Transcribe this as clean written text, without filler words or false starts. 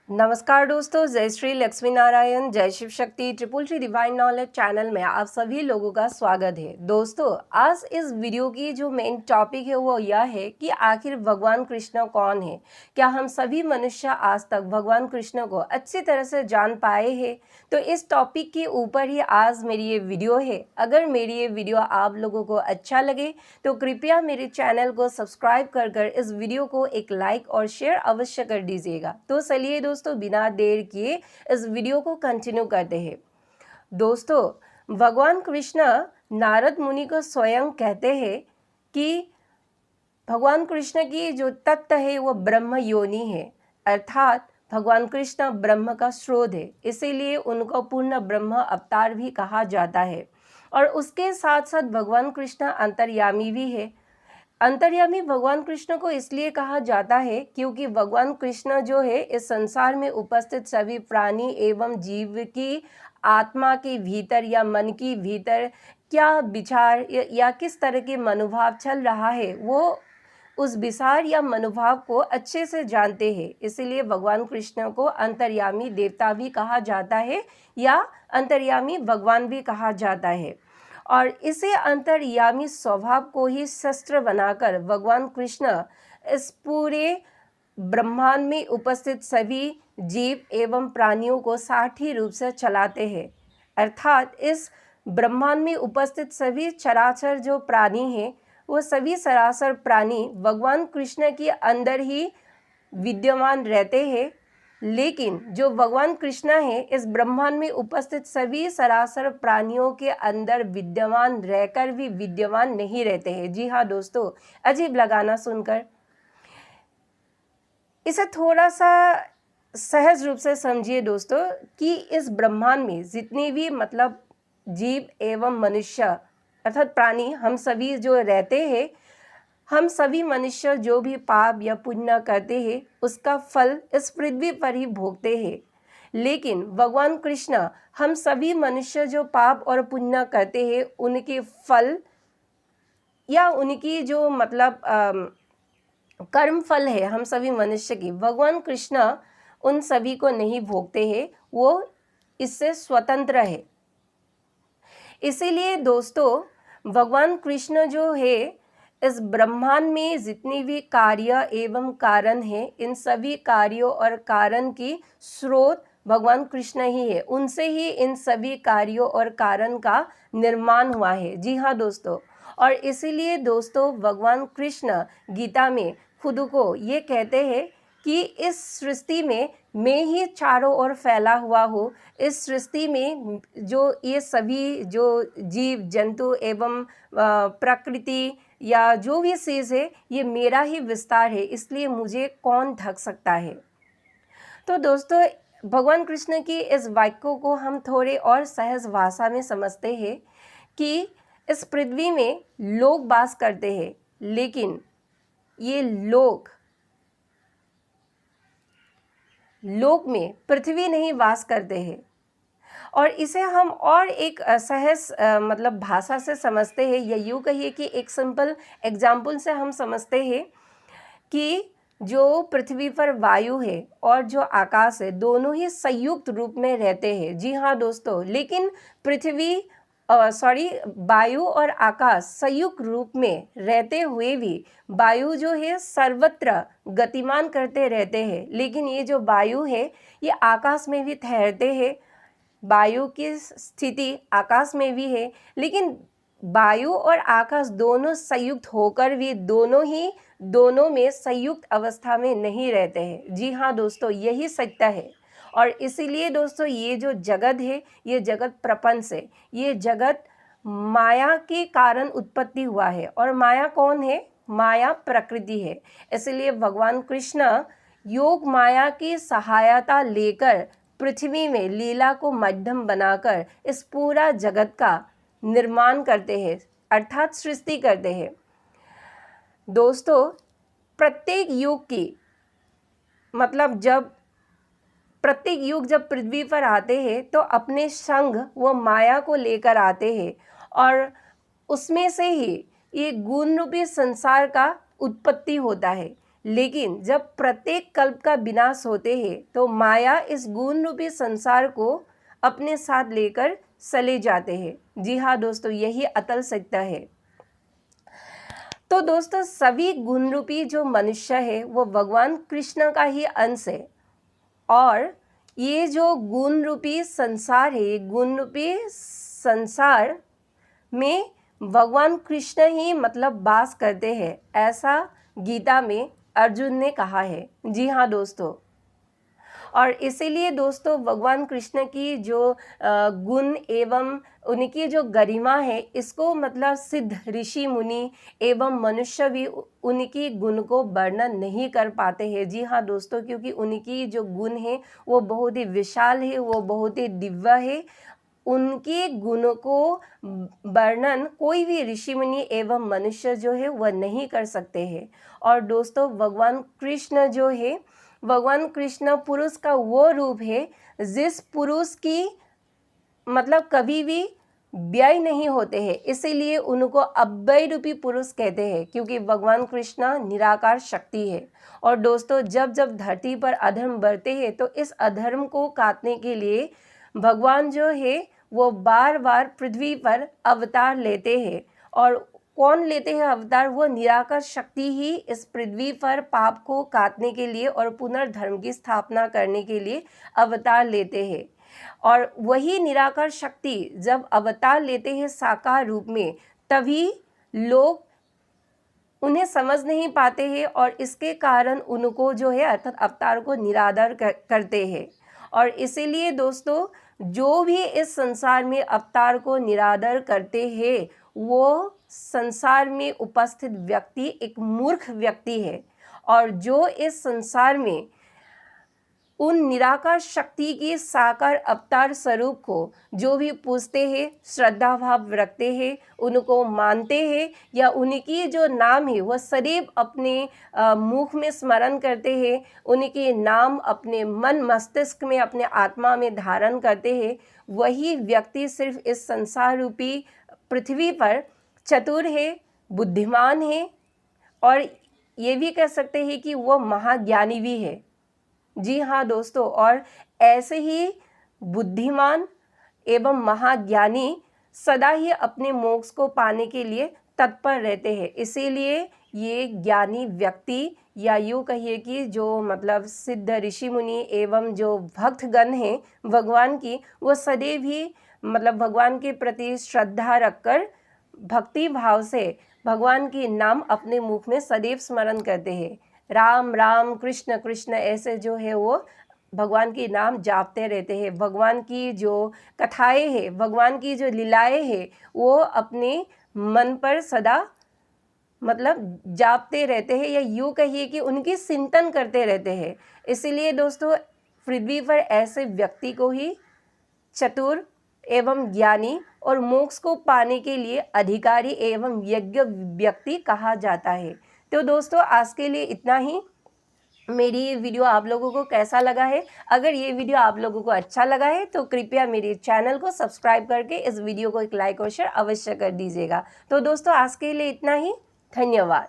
नमस्कार दोस्तों, जय श्री लक्ष्मी नारायण, जय Shiv Shakti, triple three divine knowledge channel में आप सभी लोगों का स्वागत है। दोस्तों, आज इस वीडियो की जो मेन टॉपिक है वो यह है कि आखिर भगवान कृष्ण कौन है। क्या हम सभी मनुष्य आज तक भगवान कृष्ण को अच्छी तरह से जान पाए हैं? तो इस टॉपिक के ऊपर ही आज मेरी ये वीडियो है। अगर मेरी ये वीडियो आप लोगों को अच्छा लगे तो कृपया मेरे चैनल को सब्सक्राइब कर इस वीडियो को एक लाइक और शेयर अवश्य कर दीजिएगा। तो चलिए दोस्तों, बिना देर किए इस वीडियो को कंटिन्यू करते हैं। दोस्तों, भगवान कृष्ण नारद मुनि को स्वयं कहते हैं कि भगवान कृष्ण की जो तत्व है वो ब्रह्म योनि है, अर्थात भगवान कृष्ण ब्रह्म का स्रोत है। इसीलिए उनको पूर्ण ब्रह्म अवतार भी कहा जाता है। और उसके साथ साथ भगवान कृष्ण अंतर्यामी भी है। अंतर्यामी भगवान कृष्ण को इसलिए कहा जाता है क्योंकि भगवान कृष्ण जो है इस संसार में उपस्थित सभी प्राणी एवं जीव की आत्मा के भीतर या मन के भीतर क्या विचार या किस तरह के मनोभाव चल रहा है, वो उस विचार या मनोभाव को अच्छे से जानते हैं। इसीलिए भगवान कृष्ण को अंतर्यामी देवता भी कहा जाता है या अंतर्यामी भगवान भी कहा जाता है। और इसे अंतर्यामी स्वभाव को ही शस्त्र बनाकर भगवान कृष्ण इस पूरे ब्रह्मांड में उपस्थित सभी जीव एवं प्राणियों को साठी रूप से चलाते हैं। अर्थात इस ब्रह्मांड में उपस्थित सभी चराचर जो प्राणी हैं वो सभी सरासर प्राणी भगवान कृष्ण के अंदर ही विद्यमान रहते हैं। लेकिन जो भगवान कृष्ण है इस ब्रह्मांड में उपस्थित सभी सरासर प्राणियों के अंदर विद्यमान रहकर भी विद्यमान नहीं रहते हैं। जी हाँ दोस्तों, अजीब लगाना सुनकर। इसे थोड़ा सा सहज रूप से समझिए दोस्तों कि इस ब्रह्मांड में जितने भी जीव एवं मनुष्य अर्थात प्राणी हम सभी जो रहते हैं, हम सभी मनुष्य जो भी पाप या पुण्य करते हैं उसका फल इस पृथ्वी पर ही भोगते हैं। लेकिन भगवान कृष्ण हम सभी मनुष्य जो पाप और पुण्य करते हैं उनके फल या उनकी जो कर्म फल है हम सभी मनुष्य की, भगवान कृष्ण उन सभी को नहीं भोगते हैं, वो इससे स्वतंत्र है। इसीलिए दोस्तों, भगवान कृष्ण जो है इस ब्रह्मांड में जितने भी कार्य एवं कारण हैं, इन सभी कार्यों और कारण की स्रोत भगवान कृष्ण ही है। उनसे ही इन सभी कार्यों और कारण का निर्माण हुआ है। जी हाँ दोस्तों, और इसीलिए दोस्तों भगवान कृष्ण गीता में खुद को ये कहते हैं कि इस सृष्टि में मैं ही चारों ओर फैला हुआ हूँ। इस सृष्टि में जो ये सभी जो जीव जंतु एवं प्रकृति या जो भी चीज़ है ये मेरा ही विस्तार है, इसलिए मुझे कौन ढक सकता है। तो दोस्तों, भगवान कृष्ण की इस वाक्य को हम थोड़े और सहज भाषा में समझते हैं कि इस पृथ्वी में लोग वास करते हैं, लेकिन ये लोक में पृथ्वी नहीं वास करते हैं। और इसे हम और एक सहज भाषा से समझते हैं, या यूँ कहिए कि एक सिंपल एग्जाम्पल से हम समझते हैं कि जो पृथ्वी पर वायु है और जो आकाश है दोनों ही संयुक्त रूप में रहते हैं। जी हाँ दोस्तों, लेकिन वायु और आकाश संयुक्त रूप में रहते हुए भी वायु जो है सर्वत्र गतिमान करते रहते हैं, लेकिन ये जो वायु है ये आकाश में भी ठहरते हैं। वायु की स्थिति आकाश में भी है, लेकिन वायु और आकाश दोनों संयुक्त होकर भी दोनों में संयुक्त अवस्था में नहीं रहते हैं। जी हाँ दोस्तों, यही सत्य है। और इसीलिए दोस्तों ये जो जगत है, ये जगत प्रपंच है, ये जगत माया के कारण उत्पत्ति हुआ है। और माया कौन है? माया प्रकृति है। इसलिए भगवान कृष्ण योग माया की सहायता लेकर पृथ्वी में लीला को माध्यम बनाकर इस पूरा जगत का निर्माण करते हैं, अर्थात सृष्टि करते हैं। दोस्तों, प्रत्येक युग की प्रत्येक युग जब पृथ्वी पर आते हैं तो अपने संग वो माया को लेकर आते हैं, और उसमें से ही ये गुण रूपी संसार का उत्पत्ति होता है। लेकिन जब प्रत्येक कल्प का विनाश होते हैं तो माया इस गुण रूपी संसार को अपने साथ लेकर चले जाते हैं। जी हाँ दोस्तों, यही अतल सत्य है। तो दोस्तों, सभी गुण रूपी जो मनुष्य है वो भगवान कृष्ण का ही अंश है, और ये जो गुण रूपी संसार है, गुण रूपी संसार में भगवान कृष्ण ही मतलब वास करते हैं, ऐसा गीता में अर्जुन ने कहा है। जी हाँ दोस्तों, और इसीलिए दोस्तों भगवान कृष्ण की जो गुण एवं उनकी जो गरिमा है, इसको मतलब सिद्ध ऋषि मुनि एवं मनुष्य भी उनकी गुण को वर्णन नहीं कर पाते हैं। जी हाँ दोस्तों, क्योंकि उनकी जो गुण है वो बहुत ही विशाल है, वो बहुत ही दिव्य है। उनके गुणों को वर्णन कोई भी ऋषि मुनि एवं मनुष्य जो है वह नहीं कर सकते हैं। और दोस्तों, भगवान कृष्ण जो है, भगवान कृष्ण पुरुष का वो रूप है जिस पुरुष की मतलब कभी भी व्यय नहीं होते हैं, इसीलिए उनको अव्यय रूपी पुरुष कहते हैं, क्योंकि भगवान कृष्ण निराकार शक्ति है। और दोस्तों, जब जब धरती पर अधर्म बढ़ते हैं तो इस अधर्म को काटने के लिए भगवान जो है वो बार बार पृथ्वी पर अवतार लेते हैं। और कौन लेते हैं अवतार? वो निराकार शक्ति ही इस पृथ्वी पर पाप को काटने के लिए और पुनर्धर्म की स्थापना करने के लिए अवतार लेते हैं। और वही निराकार शक्ति जब अवतार लेते हैं साकार रूप में, तभी लोग उन्हें समझ नहीं पाते हैं और इसके कारण उनको जो है अर्थात अवतार को निरादर करते हैं। और इसीलिए दोस्तों, जो भी इस संसार में अवतार को निरादर करते हैं वो संसार में उपस्थित व्यक्ति एक मूर्ख व्यक्ति है। और जो इस संसार में उन निराकार शक्ति की साकार अवतार स्वरूप को जो भी पूजते हैं, श्रद्धा भाव रखते हैं, उनको मानते हैं, या उनकी जो नाम है वह सदैव अपने मुख में स्मरण करते हैं, उनके नाम अपने मन मस्तिष्क में, अपने आत्मा में धारण करते हैं, वही व्यक्ति सिर्फ इस संसार रूपी पृथ्वी पर चतुर है, बुद्धिमान है, और ये भी कह सकते हैं कि वह महाज्ञानी भी है। जी हाँ दोस्तों, और ऐसे ही बुद्धिमान एवं महाज्ञानी सदा ही अपने मोक्ष को पाने के लिए तत्पर रहते हैं। इसीलिए ये ज्ञानी व्यक्ति, या यूँ कहिए कि जो मतलब सिद्ध ऋषि मुनि एवं जो भक्तगण हैं भगवान की, वो सदैव ही मतलब भगवान के प्रति श्रद्धा रखकर भक्ति भाव से भगवान के नाम अपने मुख में सदैव स्मरण करते हैं। राम राम कृष्ण कृष्ण ऐसे जो है वो भगवान की नाम जापते रहते हैं। भगवान की जो कथाएं हैं, भगवान की जो लीलाएं हैं, वो अपने मन पर सदा मतलब जापते रहते हैं, या यूँ कहिए कि उनकी चिंतन करते रहते हैं। इसीलिए दोस्तों, पृथ्वी पर ऐसे व्यक्ति को ही चतुर एवं ज्ञानी और मोक्ष को पाने के लिए अधिकारी एवं यज्ञ व्यक्ति कहा जाता है। तो दोस्तों, आज के लिए इतना ही। मेरी ये वीडियो आप लोगों को कैसा लगा है? अगर ये वीडियो आप लोगों को अच्छा लगा है तो कृपया मेरे चैनल को सब्सक्राइब करके इस वीडियो को एक लाइक और शेयर अवश्य कर दीजिएगा। तो दोस्तों, आज के लिए इतना ही। धन्यवाद।